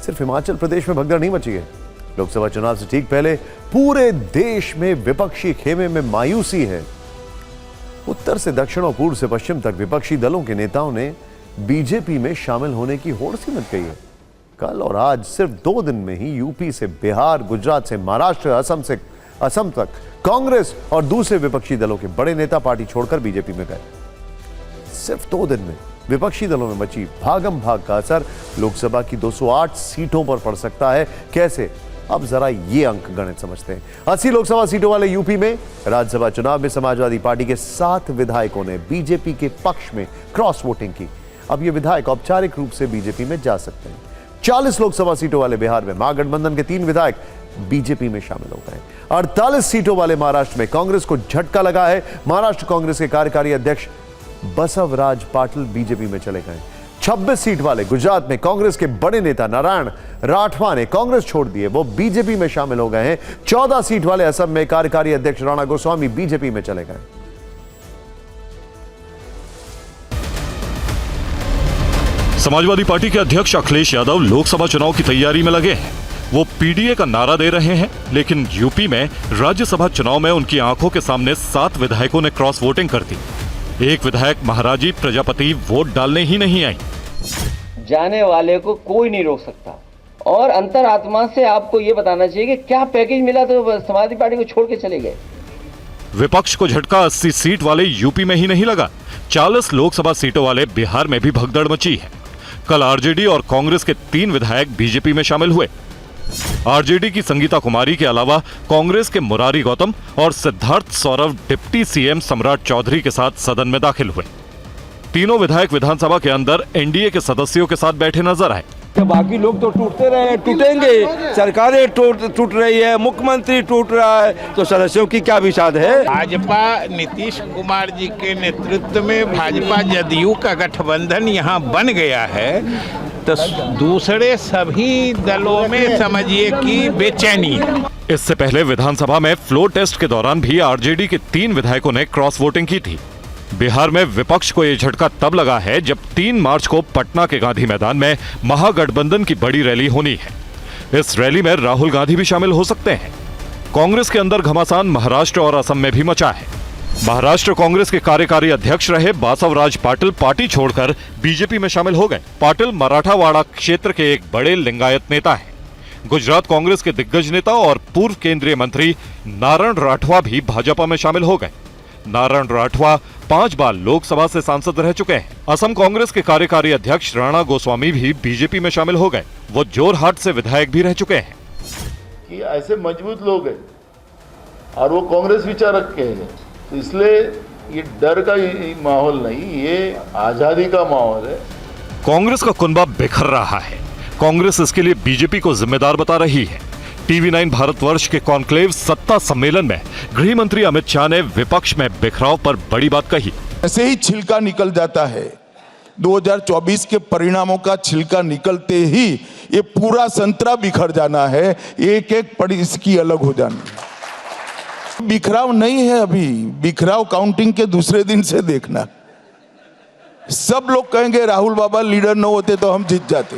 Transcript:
सिर्फ हिमाचल प्रदेश में भगदड़ नहीं मची है। लोकसभा चुनाव से ठीक पहले पूरे देश में विपक्षी खेमे में मायूसी है। उत्तर से दक्षिण और पूर्व से पश्चिम तक विपक्षी दलों के नेताओं ने बीजेपी में शामिल होने की होड़ सी मच गई है। कल और आज सिर्फ 2 दिन में ही यूपी से बिहार, गुजरात से महाराष्ट्र, असम तक कांग्रेस और दूसरे विपक्षी दलों के बड़े नेता पार्टी छोड़कर बीजेपी में गए। सिर्फ 2 दिन में विपक्षी दलों में मची भागम भाग का असर लोकसभा की 208 सीटों पर पड़ सकता है। कैसे? अब जरा ये अंक गणित समझते हैं। 80 लोकसभा सीटों वाले यूपी में राज्यसभा चुनाव में समाजवादी पार्टी के 7 विधायकों ने बीजेपी के पक्ष में क्रॉस वोटिंग की। अब ये विधायक औपचारिक रूप से बीजेपी में जा सकते हैं। 40 लोकसभा सीटों वाले बिहार में महागठबंधन के 3 विधायक बीजेपी में शामिल हो गए। 48 सीटों वाले महाराष्ट्र में कांग्रेस को झटका लगा है। महाराष्ट्र कांग्रेस के कार्यकारी अध्यक्ष बसवराज पाटिल बीजेपी में चले गए। 26 सीट वाले गुजरात में कांग्रेस के बड़े नेता नारायण राठवा ने कांग्रेस छोड़ दिए, वो बीजेपी में शामिल हो गए हैं। 14 सीट वाले असम में कार्यकारी अध्यक्ष राणा गोस्वामी बीजेपी में चले गए। समाजवादी पार्टी के अध्यक्ष अखिलेश यादव लोकसभा चुनाव की तैयारी में लगे हैं। वो पीडीए का नारा दे रहे हैं, लेकिन यूपी में राज्यसभा चुनाव में उनकी आंखों के सामने 7 विधायकों ने क्रॉस वोटिंग कर दी। एक विधायक महाराजी प्रजापति वोट डालने ही नहीं आई। जाने वाले को कोई नहीं रोक सकता और अंतरात्मा से आपको ये बताना चाहिए कि क्या पैकेज मिला तो समाजवादी पार्टी को छोड़ के चले गए। विपक्ष को झटका 80 सीट वाले यूपी में ही नहीं लगा, 40 लोकसभा सीटों वाले बिहार में भी भगदड़ मची है। कल आरजेडी और कांग्रेस के 3 विधायक बीजेपी में शामिल हुए। आरजेडी की संगीता कुमारी के अलावा कांग्रेस के मुरारी गौतम और सिद्धार्थ सौरभ डिप्टी सीएम सम्राट चौधरी के साथ सदन में दाखिल हुए। तीनों विधायक विधानसभा के अंदर एनडीए के सदस्यों के साथ बैठे नजर आए। बाकी लोग तो टूटते रहे, टूटेंगे, सरकारें टूट रही है, मुख्यमंत्री टूट रहा है, तो सदस्यों की क्या विषाद है। भाजपा नीतीश कुमार जी के नेतृत्व में भाजपा जदयू का गठबंधन यहाँ बन गया है, तो दूसरे सभी दलों में समझिए कि बेचैनी है। इससे पहले विधानसभा में फ्लोर टेस्ट के दौरान भी आरजेडी के 3 विधायकों ने क्रॉस वोटिंग की थी। बिहार में विपक्ष को यह झटका तब लगा है जब 3 मार्च को पटना के गांधी मैदान में महागठबंधन की बड़ी रैली होनी है। इस रैली में राहुल गांधी भी शामिल हो सकते हैं। कांग्रेस के अंदर घमासान महाराष्ट्र और असम में भी मचा है। महाराष्ट्र कांग्रेस के कार्यकारी अध्यक्ष रहे बसवराज पाटिल पार्टी छोड़कर बीजेपी में शामिल हो गए। पाटिल मराठावाड़ा क्षेत्र के एक बड़े लिंगायत नेता हैं। गुजरात कांग्रेस के दिग्गज नेता और पूर्व केंद्रीय मंत्री नारायण राठवा भी भाजपा में शामिल हो गए। नारायण राठवा 5 बार लोकसभा से सांसद रह चुके हैं। असम कांग्रेस के कार्यकारी अध्यक्ष राणा गोस्वामी भी बीजेपी में शामिल हो गए। वो जोरहाट से विधायक भी रह चुके हैं। कि ऐसे मजबूत लोग हैं और वो कांग्रेस विचारक के हैं, तो इसलिए ये डर का माहौल नहीं, ये आजादी का माहौल है। कांग्रेस का कुनबा बिखर रहा है। कांग्रेस इसके लिए बीजेपी को जिम्मेदार बता रही है। टीवी9 भारतवर्ष के कॉन्क्लेव सत्ता सम्मेलन में गृह मंत्री अमित शाह ने विपक्ष में बिखराव पर बड़ी बात कही। ऐसे ही छिलका निकल जाता है, 2024 के परिणामों का छिलका निकलते ही ये पूरा संतरा बिखर जाना है, एक एक पड़ी इसकी अलग हो जानी। बिखराव नहीं है अभी, बिखराव काउंटिंग के दूसरे दिन से देखना। सब लोग कहेंगे राहुल बाबा लीडर न होते तो हम जीत जाते।